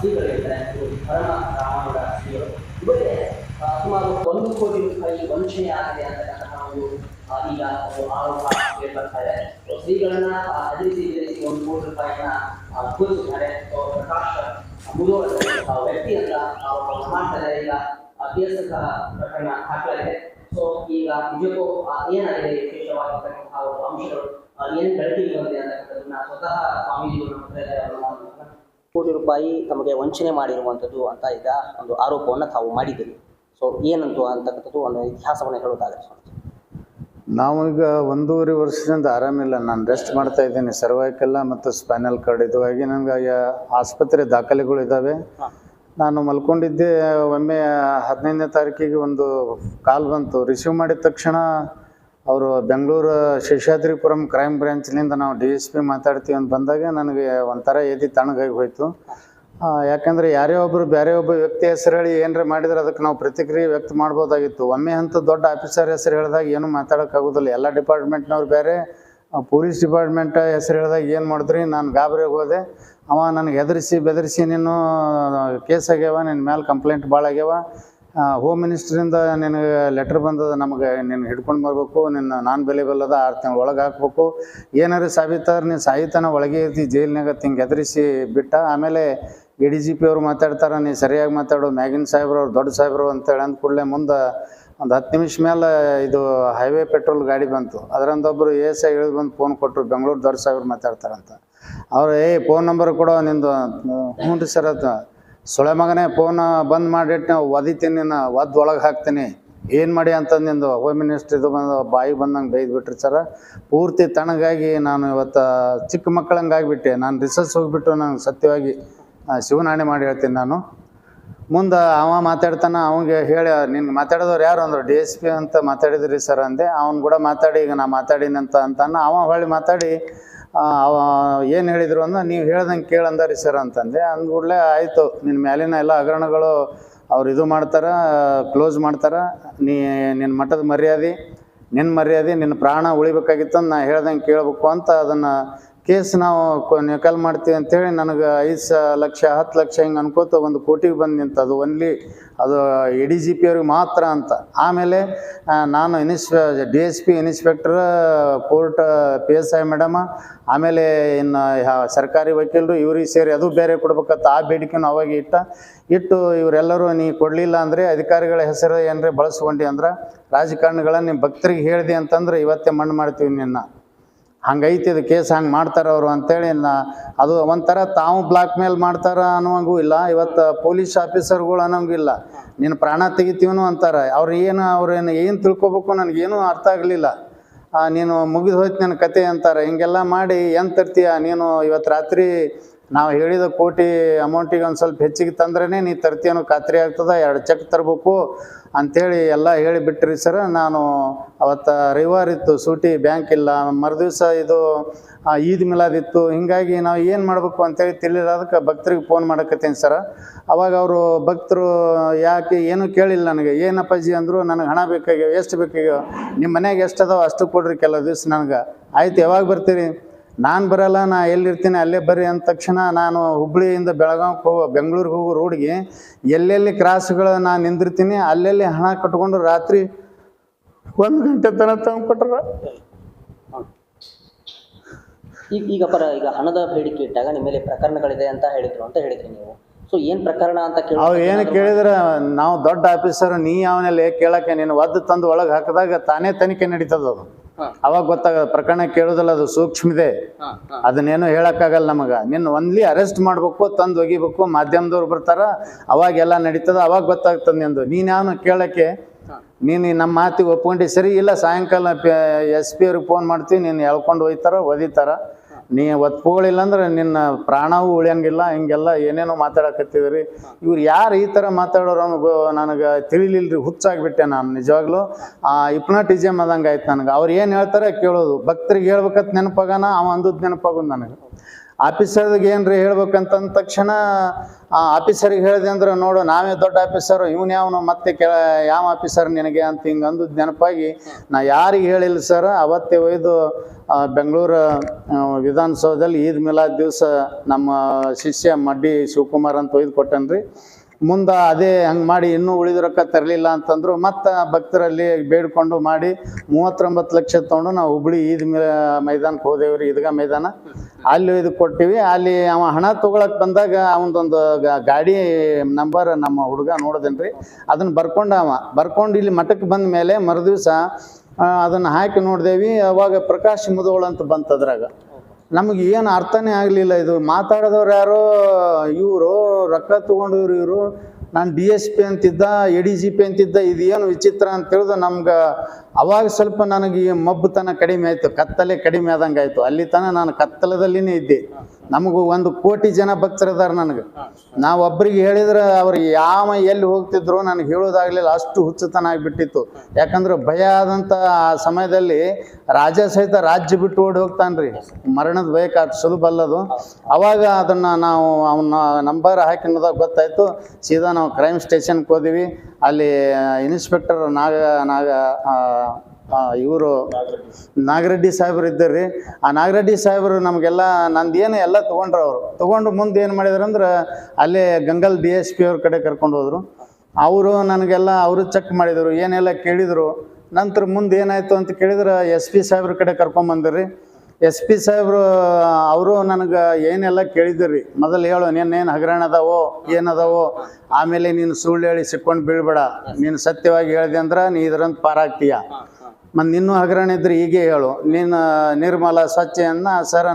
ಶ್ರೀಗಳಿರ್ತಾರೆ, ಪರಮ ರಾಮನವರ ಶ್ರೀಗಳು ಇವರೇ ಸುಮಾರು 1 ಕೋಟಿ ರೂಪಾಯಿ ವಂಚನೆ ಆಗಿದೆ ಅಂತಕ್ಕಂತಹ ಒಂದು ಈಗ ಒಂದು ಆರೋಪ ಕೇಳ್ಬರ್ತಾ ಇದೆ. ಶ್ರೀಗಳನ್ನ ಎದುರಿಸಿ 1 ಕೋಟಿ ರೂಪಾಯಿನ ತೋರಿಸಿದ್ದಾರೆ. ಪ್ರಕಾಶ್ ಮುದೋಳ ವ್ಯಕ್ತಿ ಅಂತ ಆರೋಪವನ್ನು ಮಾಡ್ತಾರೆ. ಈಗ ಕೇಸ್ ಪ್ರಕರಣ ಹಾಕಲಾಗಿದೆ. ಸೊ ಈಗ ನಿಜಕ್ಕೂ ಏನಾಗಿದೆ ವಿಶೇಷವಾಗಿರ್ತಕ್ಕಂತಹ ಒಂದು ಅಂಶಗಳು ಏನು ಬೆಳಕಿಗೆ ಬಂದಿದೆ ಅಂತಕ್ಕಂಥದ್ದನ್ನ ಸ್ವತಃ ಸ್ವಾಮೀಜಿಗಳು ಕೋಟಿ ರೂಪಾಯಿ ತಮಗೆ ವಂಚನೆ ಮಾಡಿರುವಂಥದ್ದು ಅಂತ ಈಗ ಒಂದು ಆರೋಪವನ್ನು ತಾವು ಮಾಡಿದ್ದೀರಿ. ಸೊ ಏನಂತ ಅಂತಕ್ಕಂಥದ್ದು ಒಂದು ಇತಿಹಾಸವನ್ನು ಹೇಳೋದಾದ್ರೆ ನಾವೀಗ 1.5 ವರ್ಷದಿಂದ ಆರಾಮಿಲ್ಲ. ನಾನು ರೆಸ್ಟ್ ಮಾಡ್ತಾ ಇದ್ದೀನಿ. ಸರ್ವೈಕಲ್ ಮತ್ತು ಸ್ಪೈನಲ್ ಕಾರ್ಡ್ ಇದುವಾಗಿ ನನಗೆ ಆಸ್ಪತ್ರೆ ದಾಖಲೆಗಳು ಇದ್ದಾವೆ. ನಾನು ಮಲ್ಕೊಂಡಿದ್ದೆ. ಒಮ್ಮೆ 15ನೇ ತಾರೀಕಿಗೆ ಒಂದು ಕಾಲ್ ಬಂತು. ರಿಸೀವ್ ಮಾಡಿದ ತಕ್ಷಣ ಅವರು ಬೆಂಗಳೂರು ಶೇಷಾದ್ರಿಪುರಂ ಕ್ರೈಮ್ ಬ್ರಾಂಚ್ನಿಂದ ನಾವು DSP ಮಾತಾಡ್ತೀವಿ ಅಂತ ಬಂದಾಗ ನನಗೆ ಒಂಥರ ಎದೆ ತಣ್ಣಗಾಗಿ ಹೋಯಿತು. ಯಾಕಂದರೆ ಯಾರೇ ಒಬ್ಬರು ಬೇರೆ ಒಬ್ಬ ವ್ಯಕ್ತಿ ಹೆಸರು ಹೇಳಿ ಏನರ ಮಾಡಿದ್ರೆ ಅದಕ್ಕೆ ನಾವು ಪ್ರತಿಕ್ರಿಯೆ ವ್ಯಕ್ತ ಮಾಡ್ಬೋದಾಗಿತ್ತು. ಒಮ್ಮೆ ಅಂತ ದೊಡ್ಡ ಆಫೀಸರ್ ಹೆಸರು ಹೇಳಿದಾಗ ಏನೂ ಮಾತಾಡೋಕ್ಕಾಗೋದಿಲ್ಲ. ಎಲ್ಲ ಡಿಪಾರ್ಟ್ಮೆಂಟ್ನವ್ರು ಬೇರೆ, ಪೊಲೀಸ್ ಡಿಪಾರ್ಟ್ಮೆಂಟ್ ಹೆಸರು ಹೇಳಿದಾಗ ಏನು ಮಾಡಿದ್ರಿ? ನಾನು ಗಾಬರಿಗೆ ಹೋದೆ. ಅವ ನನಗೆ ಹೆದರಿಸಿ ಬೆದರಿಸಿ ನೀನು ಕೇಸ್ ಆಗ್ಯಾವ, ನಿನ್ನ ಮೇಲೆ ಕಂಪ್ಲೇಂಟ್ ಭಾಳ ಆಗ್ಯಾವ, ಹೋಮ್ ಮಿನಿಸ್ಟ್ರಿಂದ ನಿನಗೆ ಲೆಟ್ರ್ ಬಂದದ, ನಮಗೆ ನೀನು ಹಿಡ್ಕೊಂಡು ಬರಬೇಕು, ನಿನ್ನ ನಾನ್ ಬೆಲೆಬಲ್ ಅದ, 6 ತಿಂಗಳು ಒಳಗೆ ಹಾಕ್ಬೇಕು, ಏನಾರು ಸಾಬೀತಾದ್ರೆ ನೀನು ಸಾಹಿತ್ಯನ ಒಳಗೆ ಇರ್ತಿ ಜೈಲಿನಾಗ ಹಿಂಗೆ ಹೆದರಿಸಿ ಬಿಟ್ಟ. ಆಮೇಲೆ ADGP ಅವ್ರು ಮಾತಾಡ್ತಾರೆ, ನೀ ಸರಿಯಾಗಿ ಮಾತಾಡು, ಮ್ಯಾಗಿನ್ ಸಾಹೇಬ್ರು ಅವ್ರು ದೊಡ್ಡ ಸಾಹೇಬ್ರು ಅಂತೇಳಿ ಅಂದ ಕೂಡಲೇ ಮುಂದೆ ಒಂದು 10 ನಿಮಿಷ ಮೇಲೆ ಇದು ಹೈವೇ ಪೆಟ್ರೋಲ್ ಗಾಡಿ ಬಂತು. ಅದರಂದೊಬ್ಬರು ASI ಇಳಿದು ಬಂದು ಫೋನ್ ಕೊಟ್ಟರು, ಬೆಂಗಳೂರು ದೊಡ್ಡ ಸಾಹೇಬ್ರು ಮಾತಾಡ್ತಾರಂತ. ಅವ್ರು ಫೋನ್ ನಂಬರ್ ಕೊಡೋ ನಿಂದು. ಹ್ಞೂ ರೀ ಸರ್ ಅದು ಸೊಳೆ ಮಗನೇ, ಫೋನ್ ಬಂದ್ ಮಾಡಿಟ್ಟು ನಾವು ಒದಿತೀನಿ, ಒದ್ದು ಒಳಗೆ ಹಾಕ್ತೀನಿ, ಏನು ಮಾಡಿ ಅಂತಂದು ನಿಂದು ಹೋಮ್ ಮಿನಿಸ್ಟ್ರ್ ಇದು ಬಂದು ಬಾಯಿ ಬಂದಂಗೆ ಬೈದ್ಬಿಟ್ರಿ ಸರ. ಪೂರ್ತಿ ತಣ್ಣಗಾಗಿ ನಾನು ಇವತ್ತು ಚಿಕ್ಕ ಮಕ್ಕಳಂಗೆ ಆಗಿಬಿಟ್ಟೆ. ನಾನು ರಿಸರ್ಚ್ ಹೋಗಿಬಿಟ್ಟು ನನಗೆ ಸತ್ಯವಾಗಿ ಶಿವನಾಣೆ ಮಾಡಿ ಹೇಳ್ತೀನಿ. ನಾನು ಮುಂದೆ ಅವ ಮಾತಾಡ್ತಾನೆ. ಅವಂಗೆ ಹೇಳಿ, ನಿನ್ಗೆ ಮಾತಾಡಿದವ್ರು ಯಾರು ಅಂದರು? DSP ಅಂತ ಮಾತಾಡಿದ್ರಿ ಸರ್ ಅಂದೆ. ಅವ್ನು ಕೂಡ ಮಾತಾಡಿ ಈಗ ನಾ ಮಾತಾಡಿನಿ ಅಂತಾನ. ಅವ ಹೊಳ್ಳಿ ಮಾತಾಡಿ ಅವ ಏನು ಹೇಳಿದರು ಅಂದ್ರೆ, ನೀವು ಹೇಳ್ದಂಗೆ ಕೇಳಂದಾರಿ ಸರ್ ಅಂತಂದೆ. ಅಂದ್ಕೂಡಲೇ ಆಯಿತು, ನಿನ್ನ ಮೇಲಿನ ಎಲ್ಲ ಹಗರಣಗಳು ಅವ್ರು ಇದು ಮಾಡ್ತಾರೆ, ಕ್ಲೋಸ್ ಮಾಡ್ತಾರೆ, ನಿನ್ನ ಮಠದ ಮರ್ಯಾದೆ, ನಿನ್ನ ಪ್ರಾಣ ಉಳಿಬೇಕಾಗಿತ್ತು ಅಂತ ನಾ ಹೇಳ್ದಂಗೆ ಕೇಳಬೇಕು ಅಂತ ಅದನ್ನು ಕೇಸ್ ನಾವು ನಕಲ್ ಮಾಡ್ತೀವಿ ಅಂಥೇಳಿ ನನಗೆ 5 ಲಕ್ಷ 10 ಲಕ್ಷ ಹಿಂಗೆ ಅನ್ಕೋತ 1 ಕೋಟಿಗೆ ಬಂದು ನಿಂತು. ಅದು ಒನ್ಲಿ ಅದು ADGP ಅವ್ರಿಗೆ ಮಾತ್ರ ಅಂತ. ಆಮೇಲೆ ನಾನು DSP inspector, court PSI madam, ಆಮೇಲೆ ಇನ್ನು ಸರ್ಕಾರಿ ವಕೀಲರು ಇವ್ರಿಗೆ ಸೇರಿ ಅದು ಬೇರೆ ಕೊಡ್ಬೇಕಂತ ಆ ಬೇಡಿಕೆನೂ ಅವಾಗ ಇಟ್ಟು ಇವರೆಲ್ಲರೂ ನೀ ಕೊಡಲಿಲ್ಲ ಅಂದರೆ ಅಧಿಕಾರಿಗಳ ಹೆಸರು ಏನರೇ ಬಳಸ್ಕೊಂಡು ಅಂದ್ರೆ ರಾಜಕಾರಣಿಗಳನ್ನ ನಿಮ್ಮ ಭಕ್ತರಿಗೆ ಹೇಳಿದೆ ಅಂತಂದ್ರೆ ಇವತ್ತೇ ಮಣ್ಣು ಮಾಡ್ತೀವಿ ನಿನ್ನ. ಹಂಗೈತಿ ಇದು ಕೇಸ್, ಹಂಗೆ ಮಾಡ್ತಾರೆ ಅವರು ಅಂತೇಳಿ ಅದು ಒಂಥರ ತಾವು ಬ್ಲಾಕ್ ಮೇಲ್ ಮಾಡ್ತಾರ ಅನ್ನೋಂಗೂ ಇಲ್ಲ, ಇವತ್ತು ಪೊಲೀಸ್ ಆಫೀಸರ್ಗಳು ಅನ್ನೋಂಗಿಲ್ಲ, ನೀನು ಪ್ರಾಣ ತೆಗಿತೀವನು ಅಂತಾರೆ. ಅವ್ರೇನು ಏನು ತಿಳ್ಕೊಬೇಕು ನನಗೇನು ಅರ್ಥ ಆಗಲಿಲ್ಲ. ನೀನು ಮುಗಿದು ಹೋಯ್ತು ನನ್ನ ಕತೆ ಅಂತಾರೆ. ಹಿಂಗೆಲ್ಲ ಮಾಡಿ ಏನು ತರ್ತೀಯ ನೀನು? ಇವತ್ತು ರಾತ್ರಿ ನಾವು ಹೇಳಿದ ಕೋಟಿ ಅಮೌಂಟಿಗೆ ಒಂದು ಸ್ವಲ್ಪ ಹೆಚ್ಚಿಗೆ ತಂದ್ರೇ ನೀ ತರ್ತೀಯನೋ ಖಾತ್ರಿ ಆಗ್ತದೆ, 2 ಚೆಕ್ ತರಬೇಕು ಅಂಥೇಳಿ ಎಲ್ಲ ಹೇಳಿಬಿಟ್ರಿ ಸರ್. ನಾನು ಅವತ್ತು ರವಿವಾರ ಇತ್ತು, ಸೂಟಿ, ಬ್ಯಾಂಕ್ ಇಲ್ಲ. ಮರುದಿವ್ಸ ಇದು ಈದ್ ಮಿಲಾದ್ ಇತ್ತು. ಹೀಗಾಗಿ ನಾವು ಏನು ಮಾಡಬೇಕು ಅಂತೇಳಿ ತಿಳಿಯೋದಕ್ಕೆ ಭಕ್ತರಿಗೆ ಫೋನ್ ಮಾಡಕತ್ತೀನಿ ಸರ. ಅವಾಗ ಅವರು ಭಕ್ತರು ಯಾಕೆ ಏನೂ ಕೇಳಿಲ್ಲ ನನಗೆ. ಏನಪ್ಪಾಜಿ ಅಂದರು, ನನಗೆ ಹಣ ಬೇಕಾಗ್ಯಾವ. ಎಷ್ಟು ಬೇಕಾಗ್ಯಾವ? ನಿಮ್ಮ ಮನೆಯಾಗ ಎಷ್ಟು ಅದಾವ ಅಷ್ಟು ಕೊಡ್ರಿ ಕೆಲವು ದಿವ್ಸ ನನಗೆ. ಆಯ್ತು, ಯಾವಾಗ ಬರ್ತೀರಿ? ನಾನು ಬರಲ್ಲ, ನಾ ಎಲ್ಲಿರ್ತೀನಿ ಅಲ್ಲೇ ಬರ್ರಿ ಅಂದ ತಕ್ಷಣ ನಾನು ಹುಬ್ಬಳ್ಳಿಯಿಂದ ಬೆಂಗಳೂರಿಗೆ ಹೋಗೋ ರೋಡ್ಗೆ ಎಲ್ಲೆಲ್ಲಿ ಕ್ರಾಸ್ಗಳು ನಾನು ನಿಂದಿರ್ತೀನಿ ಅಲ್ಲೆಲ್ಲಿ ಹಣ ಕಟ್ಕೊಂಡು ರಾತ್ರಿ 1 ಗಂಟೆ ತನಕ ತಂದು ಕೊಟ್ರ. ಈಗ ಹಣದ ಬೇಡಿಕೆ ಇಟ್ಟಾಗ ನಿಮ್ಮ ಮೇಲೆ ಪ್ರಕರಣಗಳಿದೆ ಅಂತ ಹೇಳಿದ್ರಿ ನೀವು. ಸೊ ಏನು ಪ್ರಕರಣ ಅಂತ ಅವ್ರು ಏನು ಕೇಳಿದ್ರೆ, ನಾವು ದೊಡ್ಡ ಆಫೀಸರ್, ನೀ ಅವನಲ್ಲಿ ಕೇಳಕ್ಕೆ ನೀನು ಒದ್ದು ತಂದು ಒಳಗೆ ಹಾಕಿದಾಗ ತಾನೇ ತನಿಖೆ ನಡೀತದ. ಅದು ಅವಾಗ ಗೊತ್ತಾಗದ. ಪ್ರಕರಣ ಕೇಳೋದಲ್ಲ, ಅದು ಸೂಕ್ಷ್ಮ ಇದೆ, ಅದನ್ನೇನು ಹೇಳಕ್ಕಾಗಲ್ಲ ನಮಗೆ. ನಿನ್ನ ಒನ್ಲಿ ಅರೆಸ್ಟ್ ಮಾಡ್ಬೇಕು, ತಂದು ಒಗಿಬೇಕು, ಮಾಧ್ಯಮದವ್ರು ಬರ್ತಾರ, ಅವಾಗೆಲ್ಲ ನಡೀತದ, ಅವಾಗ ಗೊತ್ತಾಗ್ತದೆ ನಿಂದು. ನೀನು ಯಾವನು ಕೇಳಕ್ಕೆ ನೀನು ನಮ್ಮ ಮಾತಿಗೆ ಒಪ್ಕೊಂಡು ಸರಿ ಇಲ್ಲ, ಸಾಯಂಕಾಲ SP ಅವ್ರಿಗೆ ಫೋನ್ ಮಾಡ್ತೀವಿ, ನೀನು ಎಳ್ಕೊಂಡು ಒಯ್ತಾರ, ಒದಿತಾರ. ನೀ ಒತ್ಕೊಳ್ಳಿಲ್ಲ ಅಂದ್ರೆ ನಿನ್ನ ಪ್ರಾಣವೂ ಉಳಿಯಂಗಿಲ್ಲ. ಹಿಂಗೆಲ್ಲ ಏನೇನೋ ಮಾತಾಡಕತ್ತಿದ್ರಿ. ಇವ್ರು ಯಾರು ಈ ಥರ ಮಾತಾಡೋರು ನನಗೆ ತಿಳಿಲಿಲ್ರಿ. ಹುಚ್ಚಾಗ್ಬಿಟ್ಟೆ ನಾನು ನಿಜವಾಗ್ಲೂ. ಹಿಪ್ನಾಟಿಸಮ್ ಆದಂಗೆ ಆಯ್ತು ನನಗೆ. ಅವ್ರು ಏನು ಹೇಳ್ತಾರೆ ಕೇಳೋದು, ಭಕ್ತರಿಗೆ ಹೇಳ್ಬೇಕಂತ ನೆನಪಾಗನ, ಅವ ಅಂದದ್ದು ನೆನಪಾಗೋದು ನನಗೆ. ಆಫೀಸರ್ಗೆ ಏನ್ರಿ ಹೇಳ್ಬೇಕಂತಂದ ತಕ್ಷಣ ಆಫೀಸರಿಗೆ ಹೇಳಿದೆ ಅಂದ್ರೆ ನೋಡು ನಾವೇ ದೊಡ್ಡ ಆಫೀಸರ್, ಇವನು ಯಾವನು ಮತ್ತೆ ಯಾವ ಆಫೀಸರ್ ನಿನಗೆ ಅಂತ ಹಿಂಗೆ ಅಂದು ನೆನಪಾಗಿ ನಾ ಯಾರಿಗೆ ಹೇಳಿಲ್ಲ ಸರ್. ಅವತ್ತೇ ಒಯ್ದು ಬೆಂಗಳೂರು ವಿಧಾನಸೌಧದಲ್ಲಿ ಈದ್ ಮಿಲಾದ್ ದಿವಸ ನಮ್ಮ ಶಿಷ್ಯ ಮಡ್ಡಿ ಶಿವಕುಮಾರ್ ಅಂತ ಒಯ್ದು ಕೊಟ್ಟನ್ರಿ. ಮುಂದೆ ಅದೇ ಹಂಗೆ ಮಾಡಿ ಇನ್ನೂ ಉಳಿದ ರೊಕ್ಕ ತರಲಿಲ್ಲ ಅಂತಂದ್ರು ಮತ್ತು ಭಕ್ತರಲ್ಲಿ ಬೇಡ್ಕೊಂಡು ಮಾಡಿ 39 ಲಕ್ಷ ತೊಗೊಂಡು ನಾವು ಹುಬ್ಳಿ ಈದ್ ಮೈದಾನಕ್ಕೆ ಹೋದೇವ್ರಿ, ಈದ್ಗಾ ಮೈದಾನ. ಅಲ್ಲಿ ಇದು ಕೊಟ್ಟಿವಿ. ಅಲ್ಲಿ ಅವ ಹಣ ತೊಗೊಳಕ್ಕೆ ಬಂದಾಗ ಅವನದೊಂದು ಗಾಡಿ ನಂಬರ್ ನಮ್ಮ ಹುಡುಗ ನೋಡಿದನ್ರಿ, ಅದನ್ನು ಬರ್ಕೊಂಡು ಇಲ್ಲಿ ಮಠಕ್ಕೆ ಬಂದ ಮೇಲೆ ಮರುದಿವ್ಸ ಅದನ್ನು ಹಾಕಿ ನೋಡಿದೇವಿ. ಅವಾಗ ಪ್ರಕಾಶ್ ಮುದೋಳು ಅಂತ ಬಂತದ್ರಾಗ. ನಮಗೆ ಏನು ಅರ್ಥನೇ ಆಗಲಿಲ್ಲ. ಇದು ಮಾತಾಡಿದವ್ರು ಯಾರೋ ಇವರು ರೊಕ್ಕ ತೊಗೊಂಡವ್ರು ಇವರು. ನಾನು DSP ಅಂತಿದ್ದ, ADGP ಅಂತಿದ್ದ, ಇದು ಏನು ವಿಚಿತ್ರ ಅಂತ ತಿಳಿದು ನಮ್ಗೆ ಅವಾಗ ಸ್ವಲ್ಪ ನನಗೆ ಈ ಮಬ್ಬುತನ ಕಡಿಮೆ ಆಯಿತು, ಕತ್ತಲೆ ಕಡಿಮೆ ಆದಂಗೆ ಆಯಿತು. ಅಲ್ಲಿ ತನಕ ನಾನು ಕತ್ತಲದಲ್ಲಿನೇ ಇದ್ದೆ. ನಮಗೂ 1 ಕೋಟಿ ಜನ ಭಕ್ತರಿದ್ದಾರೆ ನನಗೆ. ನಾವು ಒಬ್ಬರಿಗೆ ಹೇಳಿದ್ರೆ ಅವ್ರಿಗೆ ಯಾವ ಎಲ್ಲಿ ಹೋಗ್ತಿದ್ರು ನನಗೆ ಹೇಳೋದಾಗಲಿಲ್ಲ, ಅಷ್ಟು ಹುಚ್ಚುತನ ಆಗಿಬಿಟ್ಟಿತ್ತು. ಯಾಕಂದ್ರೆ ಭಯ ಆದಂಥ ಆ ಸಮಯದಲ್ಲಿ ರಾಜ ಸಹಿತ ರಾಜ್ಯ ಬಿಟ್ಟು ಓಡಿ ಹೋಗ್ತಾನ್ರಿ. ಮರಣದ ಭಯಕ್ಕೆ ಅಷ್ಟು ಸುಲಭ ಅಲ್ಲದು. ಅವಾಗ ಅದನ್ನು ನಾವು ಅವನ್ನ ನಂಬರ್ ಹಾಕಿನದಾಗ ಗೊತ್ತಾಯಿತು. ಸೀದಾ ನಾವು ಕ್ರೈಮ್ ಸ್ಟೇಷನ್ಗೆ ಹೋದಿವಿ. ಅಲ್ಲಿ ಇನ್ಸ್ಪೆಕ್ಟರ್ ಇವರು ನಾಗರೆಡ್ಡಿ ಸಾಹೇಬ್ರು ಇದ್ದಾರ್ರಿ. ಆ ನಾಗರೆಡ್ಡಿ ಸಾಹೇಬರು ನಮಗೆಲ್ಲ ನಂದೇನು ಎಲ್ಲ ತೊಗೊಂಡು ಮುಂದೆ ಏನು ಮಾಡಿದ್ರಂದ್ರೆ ಅಲ್ಲೇ ಗಂಗಲ್ DSP ಅವ್ರ ಕಡೆ ಕರ್ಕೊಂಡು ಹೋದರು. ಅವರು ನನಗೆಲ್ಲ ಅವರು ಚೆಕ್ ಮಾಡಿದರು, ಏನೆಲ್ಲ ಕೇಳಿದರು. ನಂತರ ಮುಂದೆ ಏನಾಯಿತು ಅಂತ ಕೇಳಿದ್ರೆ SP ಸಾಹೇಬ್ರ ಕಡೆ ಕರ್ಕೊಂಬಂದಿರಿ. SP ಸಾಹೇಬರು ಅವರು ನನಗೆ ಏನೆಲ್ಲ ಕೇಳಿದ್ರಿ. ಮೊದಲು ಹೇಳು, ನೀನೇನು ಹಗರಣ ಅದಾವೋ ಏನದಾವೋ, ಆಮೇಲೆ ನೀನು ಸುಳ್ಳು ಹೇಳಿ ಸಿಕ್ಕೊಂಡು ಬೀಳ್ಬೇಡ, ನೀನು ಸತ್ಯವಾಗಿ ಹೇಳಿದೆ ಅಂದ್ರೆ ನೀ ಇದರಂತ ಪಾರಾಗ್ತೀಯ. ಮತ್ತು ನಿನ್ನೂ ಹಗರಣ ಇದ್ರೆ ಹೀಗೆ ಹೇಳು, ನೀನು ನಿರ್ಮಲ ಸ್ವಚ್ಛ ಅನ್ನ ಸರ್